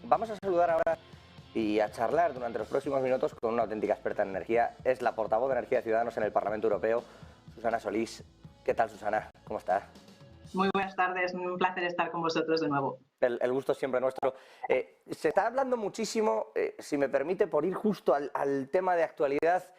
Vamos a saludar ahora y a charlar durante los próximos minutos con una auténtica experta en energía. Es la portavoz de Energía de Ciudadanos en el Parlamento Europeo, Susana Solís. ¿Qué tal, Susana? ¿Cómo estás? Muy buenas tardes, un placer estar con vosotros de nuevo. El gusto es siempre nuestro. Se está hablando muchísimo, si me permite, por ir justo al tema de actualidad,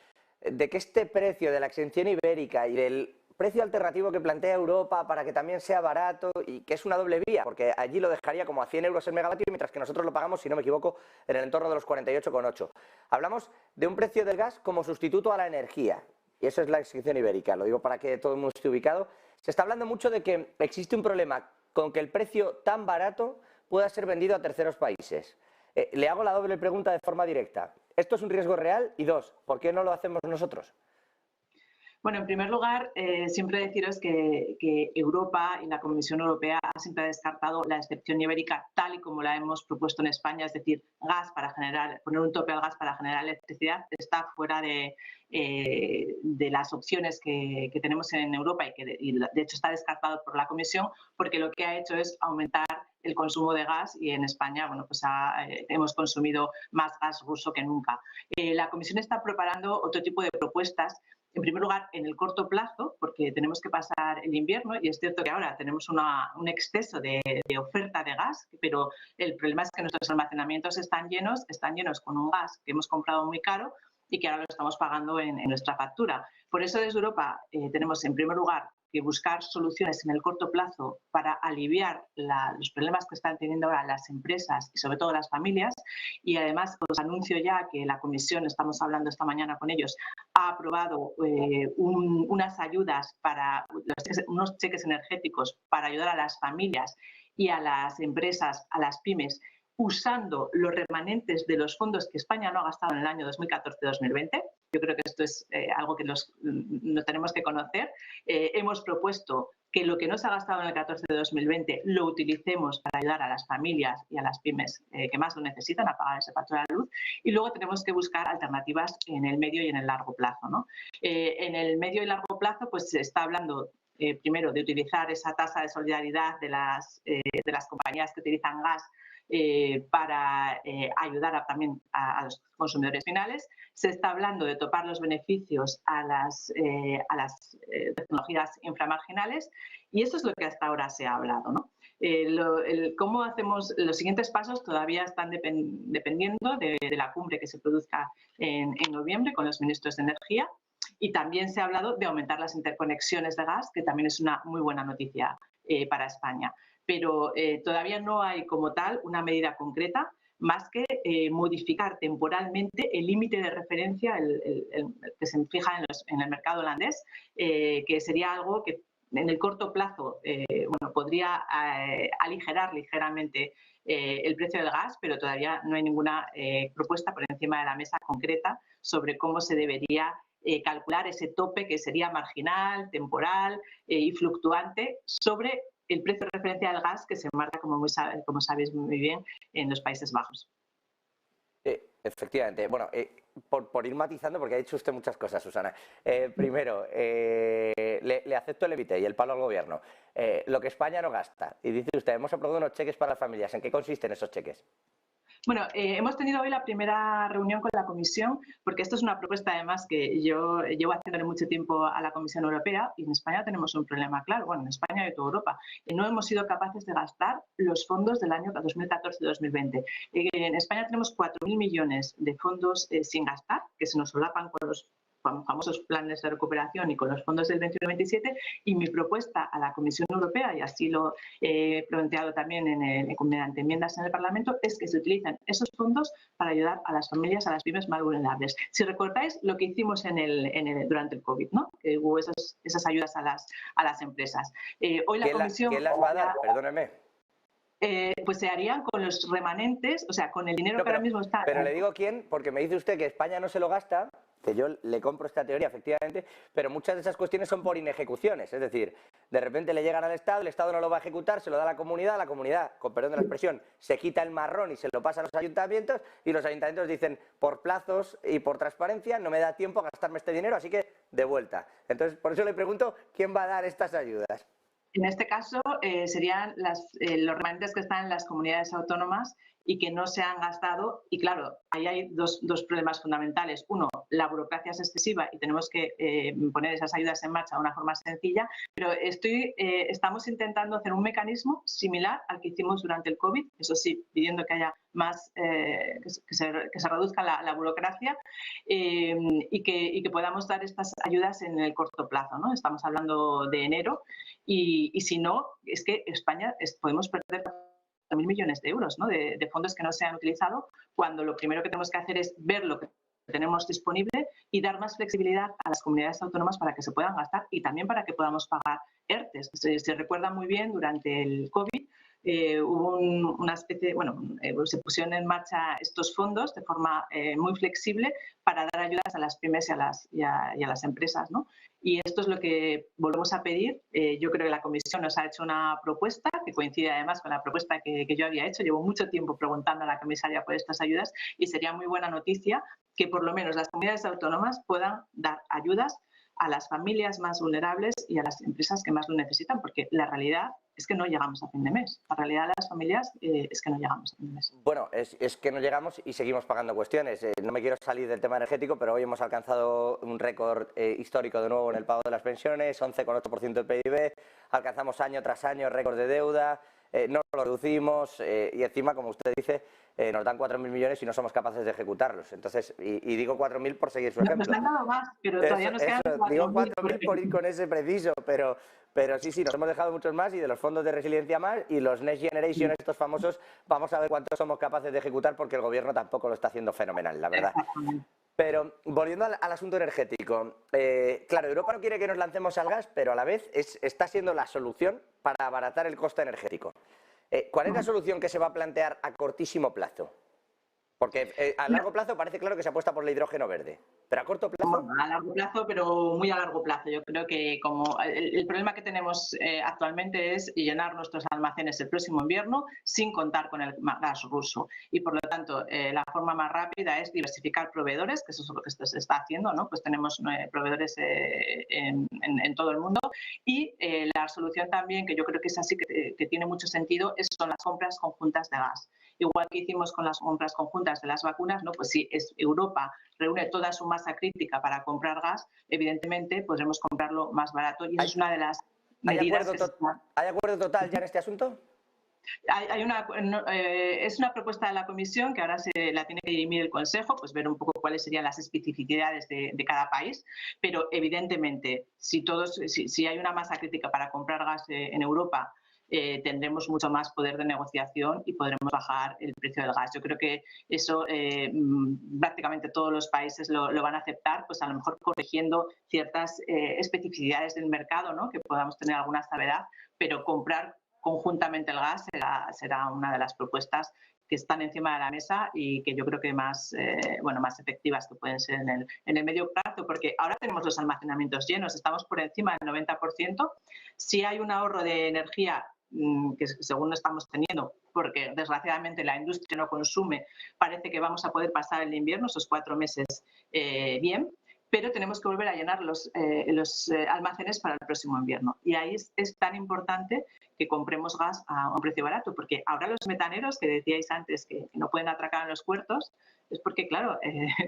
de que este precio de la exención ibérica y del precio alternativo que plantea Europa para que también sea barato y que es una doble vía, porque allí lo dejaría como a 100 euros el megavatio, mientras que nosotros lo pagamos, si no me equivoco, en el entorno de los 48,8. Hablamos de un precio del gas como sustituto a la energía, y eso es la exención ibérica, lo digo para que todo el mundo esté ubicado. Se está hablando mucho de que existe un problema con que el precio tan barato pueda ser vendido a terceros países. Le hago la doble pregunta de forma directa. ¿Esto es un riesgo real? Y dos, ¿por qué no lo hacemos nosotros? Bueno, en primer lugar, siempre deciros que Europa y la Comisión Europea siempre ha descartado la excepción ibérica tal y como la hemos propuesto en España, es decir, gas para generar, poner un tope al gas para generar electricidad está fuera de las opciones que tenemos en Europa y de hecho está descartado por la Comisión porque lo que ha hecho es aumentar el consumo de gas y en España bueno, pues hemos consumido más gas ruso que nunca. La Comisión está preparando otro tipo de propuestas. En primer lugar, en el corto plazo, porque tenemos que pasar el invierno y es cierto que ahora tenemos un exceso de oferta de gas, pero el problema es que nuestros almacenamientos están llenos con un gas que hemos comprado muy caro y que ahora lo estamos pagando en nuestra factura. Por eso desde Europa tenemos en primer lugar que buscar soluciones en el corto plazo para aliviar los problemas que están teniendo ahora las empresas y sobre todo las familias. Y además os anuncio ya que la Comisión, estamos hablando esta mañana con ellos, ha aprobado unas ayudas para unos cheques energéticos para ayudar a las familias y a las empresas, a las pymes, usando los remanentes de los fondos que España no ha gastado en el año 2014-2020. Yo creo que esto es algo que no tenemos que conocer. Hemos propuesto que lo que no se ha gastado en el 14-2020 lo utilicemos para ayudar a las familias y a las pymes que más lo necesitan a pagar ese factura de la luz. Y luego tenemos que buscar alternativas en el medio y en el largo plazo, ¿no? En el medio y largo plazo pues se está hablando primero de utilizar esa tasa de solidaridad de las compañías que utilizan gas para ayudar también a los consumidores finales. Se está hablando de topar los beneficios a las tecnologías inframarginales y eso es lo que hasta ahora se ha hablado, ¿no? Cómo hacemos los siguientes pasos todavía están dependiendo de la cumbre que se produzca en noviembre con los ministros de Energía. Y también se ha hablado de aumentar las interconexiones de gas, que también es una muy buena noticia para España. Pero todavía no hay como tal una medida concreta más que modificar temporalmente el límite de referencia que se fija en el mercado holandés, que sería algo que en el corto plazo bueno, podría aligerar ligeramente el precio del gas, pero todavía no hay ninguna propuesta por encima de la mesa concreta sobre cómo se debería calcular ese tope que sería marginal, temporal y fluctuante sobre el precio de referencia del gas que se marca, como sabéis muy bien, en los Países Bajos. Efectivamente. Bueno, por ir matizando, porque ha dicho usted muchas cosas, Susana. Primero, le acepto el evite y el palo al gobierno. Lo que España no gasta. Y dice usted, hemos aprobado unos cheques para las familias. ¿En qué consisten esos cheques? Bueno, hemos tenido hoy la primera reunión con la Comisión, porque esto es una propuesta además que yo llevo haciéndole mucho tiempo a la Comisión Europea y en España tenemos un problema claro, bueno, en España y en toda Europa. No hemos sido capaces de gastar los fondos del año 2014-2020. En España tenemos 4.000 millones de fondos sin gastar, que se nos solapan con los famosos planes de recuperación y con los fondos del 21-27, y mi propuesta a la Comisión Europea, y así lo he planteado también mediante enmiendas en el Parlamento, es que se utilicen esos fondos para ayudar a las familias, a las pymes más vulnerables. Si recordáis lo que hicimos durante el COVID, ¿no? Que hubo esas ayudas a las empresas. Hoy la Comisión... ¿Quién las va a dar? Perdóneme. Pues se harían con los remanentes, o sea, con el dinero que ahora mismo está... Pero le digo quién, porque me dice usted que España no se lo gasta, que yo le compro esta teoría, efectivamente, pero muchas de esas cuestiones son por inejecuciones, es decir, de repente le llegan al Estado, el Estado no lo va a ejecutar, se lo da a la comunidad, con perdón de la expresión, se quita el marrón y se lo pasa a los ayuntamientos, y los ayuntamientos dicen, por plazos y por transparencia, no me da tiempo a gastarme este dinero, así que de vuelta. Entonces, por eso le pregunto, ¿quién va a dar estas ayudas? En este caso serían los remanentes que están en las comunidades autónomas y que no se han gastado. Y claro, ahí hay dos problemas fundamentales. Uno, la burocracia es excesiva y tenemos que poner esas ayudas en marcha de una forma sencilla, pero estamos intentando hacer un mecanismo similar al que hicimos durante el COVID, eso sí, pidiendo que haya más, que se reduzca la burocracia y que podamos dar estas ayudas en el corto plazo, ¿no? Estamos hablando de enero y si no, es que España podemos perder 4.000 millones de euros, ¿no? de fondos que no se han utilizado, cuando lo primero que tenemos que hacer es ver lo que tenemos disponible y dar más flexibilidad a las comunidades autónomas para que se puedan gastar y también para que podamos pagar ERTES. Se recuerda muy bien, durante el COVID hubo una especie, se pusieron en marcha estos fondos de forma muy flexible para dar ayudas a las pymes y a las empresas, ¿no? Y esto es lo que volvemos a pedir. Yo creo que la Comisión nos ha hecho una propuesta que coincide además con la propuesta que yo había hecho. Llevo mucho tiempo preguntando a la comisaria por estas ayudas y sería muy buena noticia que por lo menos las comunidades autónomas puedan dar ayudas a las familias más vulnerables y a las empresas que más lo necesitan, porque la realidad es que no llegamos a fin de mes. La realidad de las familias es que no llegamos a fin de mes. Bueno, es que no llegamos y seguimos pagando cuestiones. No me quiero salir del tema energético, pero hoy hemos alcanzado un récord histórico de nuevo en el pago de las pensiones, 11,8% del PIB, alcanzamos año tras año récord de deuda, no lo reducimos y encima, como usted dice, nos dan 4.000 millones y no somos capaces de ejecutarlos. Entonces, y digo 4.000 por seguir su ejemplo. Nos han dado más, pero todavía nos quedan 4.000. Digo 4.000 por ir con ese preciso, pero sí, nos hemos dejado muchos más y de los fondos de resiliencia más y los Next Generation, estos famosos, vamos a ver cuántos somos capaces de ejecutar porque el gobierno tampoco lo está haciendo fenomenal, la verdad. Pero volviendo al asunto energético, claro, Europa no quiere que nos lancemos al gas, pero a la vez está siendo la solución para abaratar el coste energético. ¿Cuál es la solución que se va a plantear a cortísimo plazo? Porque a largo plazo parece claro que se apuesta por el hidrógeno verde, pero a corto plazo... A largo plazo, pero muy a largo plazo. Yo creo que como el problema que tenemos actualmente es llenar nuestros almacenes el próximo invierno sin contar con el gas ruso. Y por lo tanto, la forma más rápida es diversificar proveedores, que eso es lo que se está haciendo, ¿no? Pues tenemos proveedores en todo el mundo. Y la solución también, que yo creo que es así, que tiene mucho sentido, son las compras conjuntas de gas. Igual que hicimos con las compras conjuntas de las vacunas, ¿no? Pues si Europa reúne toda su masa crítica para comprar gas, evidentemente podremos comprarlo más barato y es una de las medidas ¿Hay acuerdo total ya en este asunto? Es una propuesta de la Comisión que ahora se la tiene que dirimir el Consejo, pues ver un poco cuáles serían las especificidades de cada país, pero evidentemente si hay una masa crítica para comprar gas en Europa, tendremos mucho más poder de negociación y podremos bajar el precio del gas. Yo creo que eso prácticamente todos los países lo van a aceptar, pues a lo mejor corrigiendo ciertas especificidades del mercado, ¿no? Que podamos tener alguna salvedad, pero comprar conjuntamente el gas será una de las propuestas que están encima de la mesa y que yo creo que más efectivas que pueden ser en el medio plazo, porque ahora tenemos los almacenamientos llenos, estamos por encima del 90%. Si hay un ahorro de energía que según estamos teniendo, porque desgraciadamente la industria no consume, parece que vamos a poder pasar el invierno, esos 4 meses bien, pero tenemos que volver a llenar los almacenes para el próximo invierno. Y ahí es tan importante que compremos gas a un precio barato, porque ahora los metaneros, que decíais antes que no pueden atracar en los puertos, es porque, claro,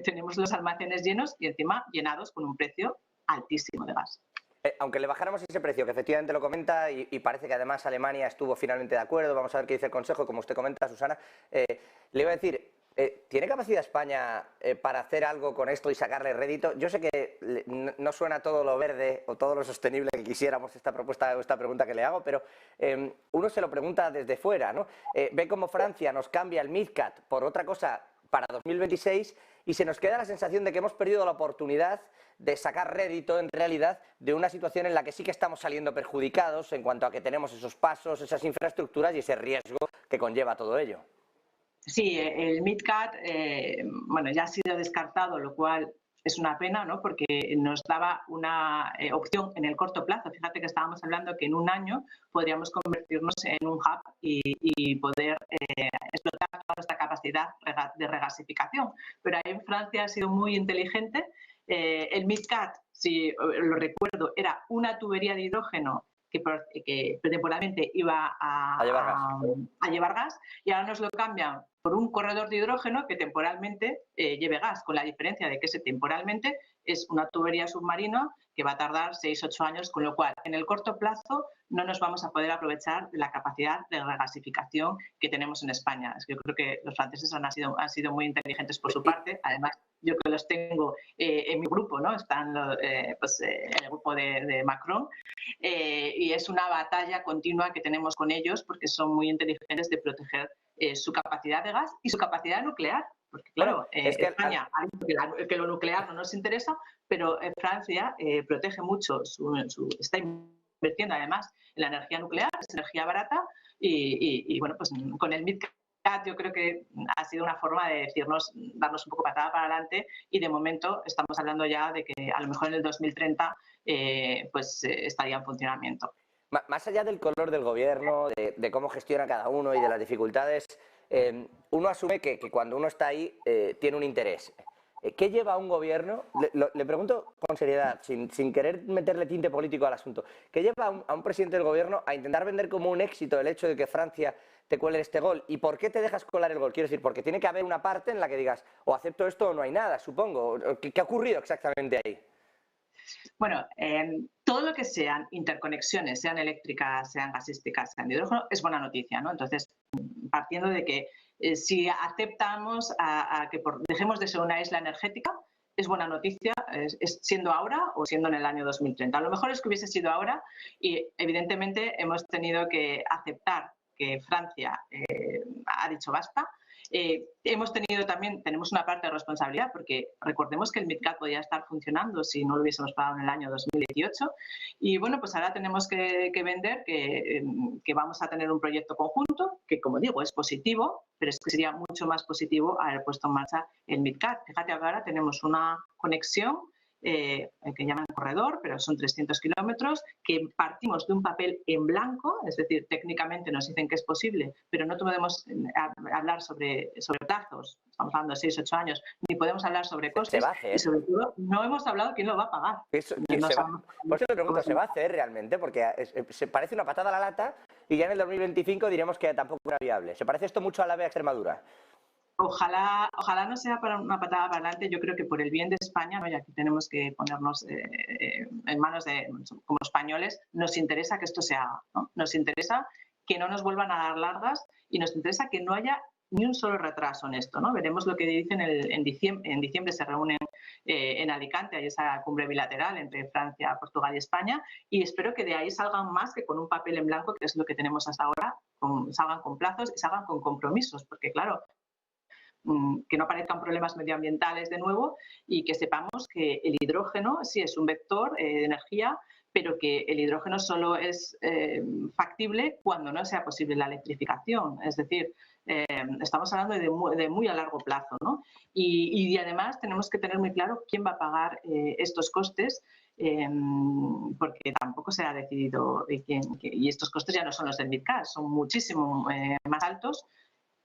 tenemos los almacenes llenos y encima llenados con un precio altísimo de gas. Aunque le bajáramos ese precio, que efectivamente lo comenta y parece que además Alemania estuvo finalmente de acuerdo, vamos a ver qué dice el Consejo, como usted comenta, Susana, le iba a decir, ¿tiene capacidad España para hacer algo con esto y sacarle rédito? Yo sé que no suena todo lo verde o todo lo sostenible que quisiéramos esta propuesta o esta pregunta que le hago, pero uno se lo pregunta desde fuera, ¿no? Ve cómo Francia nos cambia el MidCat por otra cosa para 2026 y se nos queda la sensación de que hemos perdido la oportunidad de sacar rédito, en realidad, de una situación en la que sí que estamos saliendo perjudicados en cuanto a que tenemos esos pasos, esas infraestructuras y ese riesgo que conlleva todo ello. Sí, el MidCat ya ha sido descartado, lo cual es una pena, ¿no? Porque nos daba una opción en el corto plazo. Fíjate que estábamos hablando que en un año podríamos convertirnos en un hub y poder explotar toda nuestra capacidad de regasificación. Pero ahí en Francia ha sido muy inteligente. El MidCat, si lo recuerdo, era una tubería de hidrógeno que temporalmente iba a llevar gas y ahora nos lo cambian por un corredor de hidrógeno que temporalmente lleve gas, con la diferencia de que ese temporalmente es una tubería submarina que va a tardar 6-8 años, con lo cual en el corto plazo no nos vamos a poder aprovechar de la capacidad de regasificación que tenemos en España. Es que yo creo que los franceses han sido muy inteligentes por su parte. Además, yo que los tengo en mi grupo, ¿no? Están en el grupo de Macron, y es una batalla continua que tenemos con ellos porque son muy inteligentes de proteger su capacidad de gas y su capacidad nuclear. Porque claro, es que España ha dicho que lo nuclear no nos interesa, pero Francia protege mucho, está invirtiendo además en la energía nuclear, es energía barata y bueno, pues con el MidCat yo creo que ha sido una forma de decirnos, darnos un poco patada para adelante y de momento estamos hablando ya de que a lo mejor en el 2030 estaría en funcionamiento. Más allá del color del gobierno, de cómo gestiona cada uno y de las dificultades, uno asume que cuando uno está ahí tiene un interés. ¿Qué lleva a un gobierno? Le pregunto con seriedad, sin querer meterle tinte político al asunto. ¿Qué lleva a un presidente del gobierno a intentar vender como un éxito el hecho de que Francia te cuele este gol? ¿Y por qué te dejas colar el gol? Quiero decir, porque tiene que haber una parte en la que digas o acepto esto o no hay nada, supongo. ¿Qué ha ocurrido exactamente ahí? Bueno, todo lo que sean interconexiones, sean eléctricas, sean gasísticas, sean de hidrógeno, es buena noticia, ¿no? Entonces, partiendo de que si aceptamos a que dejemos de ser una isla energética, es buena noticia, siendo ahora o siendo en el año 2030. A lo mejor es que hubiese sido ahora y evidentemente hemos tenido que aceptar que Francia ha dicho basta. Tenemos una parte de responsabilidad porque recordemos que el MidCat podía estar funcionando si no lo hubiésemos pagado en el año 2018 y bueno, pues ahora tenemos que vender que vamos a tener un proyecto conjunto que, como digo, es positivo, pero es que sería mucho más positivo haber puesto en marcha el MidCat. Fíjate, ahora tenemos una conexión que llaman corredor, pero son 300 kilómetros, que partimos de un papel en blanco, es decir, técnicamente nos dicen que es posible, pero no podemos hablar sobre plazos, estamos hablando de 6-8 años, ni podemos hablar sobre costes, ¿Se va a hacer? y sobre todo no hemos hablado quién lo va a pagar. Por eso le pregunto, ¿se va a hacer realmente? Porque se parece una patada a la lata y ya en el 2025 diremos que tampoco era viable. ¿Se parece esto mucho a la AVE a Extremadura? Ojalá no sea para una patada para adelante. Yo creo que por el bien de España, ¿no? Y aquí tenemos que ponernos en manos como españoles, nos interesa que esto se haga, ¿no? Nos interesa que no nos vuelvan a dar largas y nos interesa que no haya ni un solo retraso en esto, ¿no? Veremos lo que dicen en diciembre. En diciembre se reúnen en Alicante, hay esa cumbre bilateral entre Francia, Portugal y España, y espero que de ahí salgan más que con un papel en blanco, que es lo que tenemos hasta ahora, salgan con plazos y salgan con compromisos, porque claro, que no aparezcan problemas medioambientales de nuevo y que sepamos que el hidrógeno sí es un vector de energía, pero que el hidrógeno solo es factible cuando no sea posible la electrificación. Es decir, estamos hablando de muy a largo plazo, ¿no? Y además tenemos que tener muy claro quién va a pagar estos costes, porque tampoco se ha decidido y estos costes ya no son los del MidCat, son muchísimo más altos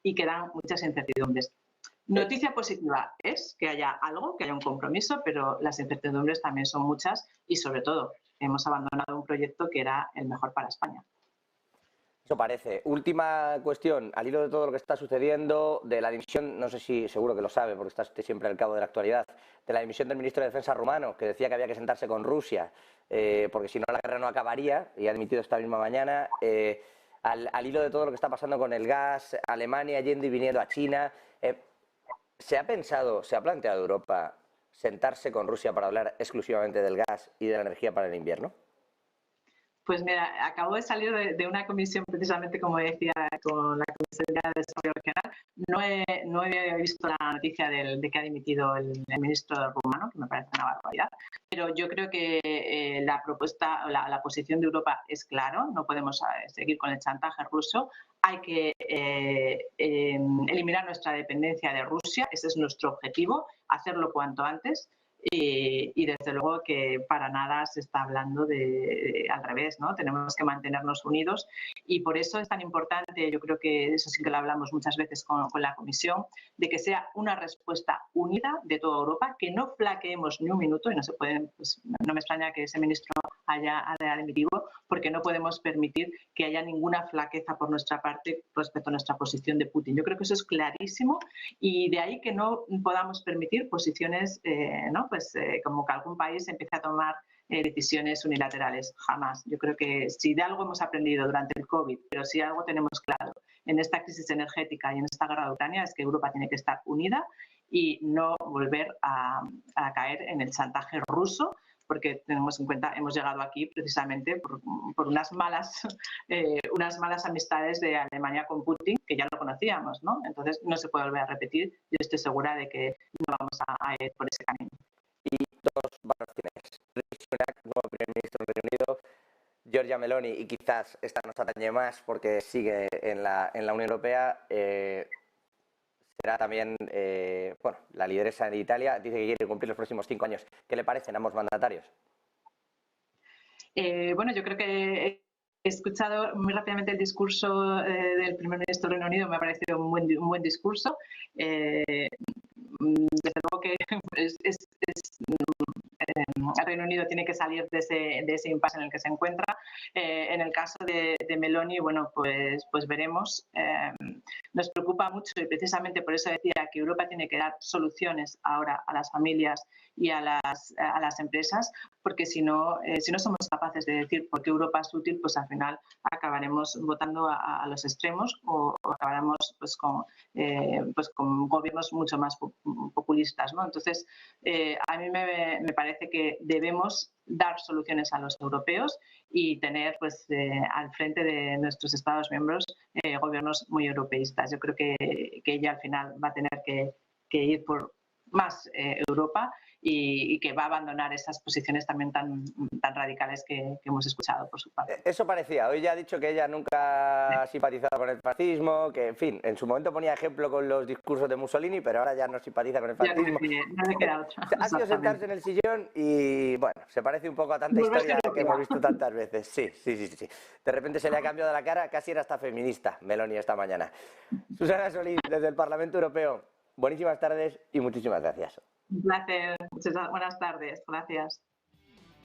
y quedan muchas incertidumbres. Noticia positiva es que haya algo, que haya un compromiso, pero las incertidumbres también son muchas y, sobre todo, hemos abandonado un proyecto que era el mejor para España. Eso parece. Última cuestión, al hilo de todo lo que está sucediendo, de la dimisión, no sé si seguro que lo sabe porque está usted siempre al cabo de la actualidad, de la dimisión del ministro de Defensa rumano, que decía que había que sentarse con Rusia, porque si no la guerra no acabaría, y ha dimitido esta misma mañana. Al hilo de todo lo que está pasando con el gas, Alemania yendo y viniendo a China, ¿se ha planteado Europa sentarse con Rusia para hablar exclusivamente del gas y de la energía para el invierno? Pues mira, acabo de salir de una comisión, precisamente como decía, con la Comisión de Desarrollo Regional. No he visto la noticia de que ha dimitido el ministro rumano, que me parece una barbaridad. Pero yo creo que la propuesta, la posición de Europa es claro. No podemos seguir con el chantaje ruso. Hay que eliminar nuestra dependencia de Rusia. Ese es nuestro objetivo, hacerlo cuanto antes. Y desde luego que para nada se está hablando al revés, ¿no? Tenemos que mantenernos unidos y por eso es tan importante, yo creo que eso sí que lo hablamos muchas veces con la Comisión, de que sea una respuesta unida de toda Europa, que no flaqueemos ni un minuto y no se pueden, pues, no me extraña que ese ministro haya dimitido, porque no podemos permitir que haya ninguna flaqueza por nuestra parte respecto a nuestra posición de Putin. Yo creo que eso es clarísimo y de ahí que no podamos permitir posiciones, como que algún país empiece a tomar decisiones unilaterales. Jamás. Yo creo que si de algo hemos aprendido durante el COVID, pero si algo tenemos claro en esta crisis energética y en esta guerra de Ucrania, es que Europa tiene que estar unida y no volver a caer en el chantaje ruso, porque tenemos en cuenta, hemos llegado aquí precisamente por unas malas amistades de Alemania con Putin, que ya lo conocíamos, ¿no? Entonces no se puede volver a repetir. Yo estoy segura de que no vamos a ir por ese camino. Y dos valoraciones. Rishi Sunak, nuevo primer ministro del Reino Unido, Giorgia Meloni, y quizás esta nos atañe más porque sigue en la Unión Europea, será también la lideresa de Italia. Dice que quiere cumplir los próximos 5 años. ¿Qué le parecen ambos mandatarios? Yo creo que he escuchado muy rápidamente el discurso del primer ministro del Reino Unido. Me ha parecido un buen discurso. Desde luego que el Reino Unido tiene que salir de ese impasse en el que se encuentra. En el caso de Meloni, pues veremos. Nos preocupa mucho y precisamente por eso decía que Europa tiene que dar soluciones ahora a las familias y a las empresas, porque si no somos capaces de decir por qué Europa es útil, pues al final acabaremos votando a los extremos o acabaremos con gobiernos mucho más populistas, ¿no? Entonces, a mí me parece que debemos dar soluciones a los europeos y tener al frente de nuestros Estados miembros gobiernos muy europeístas. Yo creo que ella al final va a tener que ir por más Europa y que va a abandonar esas posiciones también tan radicales que hemos escuchado por su parte. Eso parecía. Hoy ya ha dicho que ella nunca ha simpatizado con el fascismo, que en fin, en su momento ponía ejemplo con los discursos de Mussolini, pero ahora ya no simpatiza con el fascismo. No le queda otra. Ha sido sentarse en el sillón y, bueno, se parece un poco a tanta historia que hemos visto tantas veces. Sí. De repente se le ha cambiado la cara, casi era hasta feminista, Meloni, esta mañana. Susana Solís, desde el Parlamento Europeo, buenísimas tardes y muchísimas gracias. Un placer. Muchas buenas tardes. Gracias.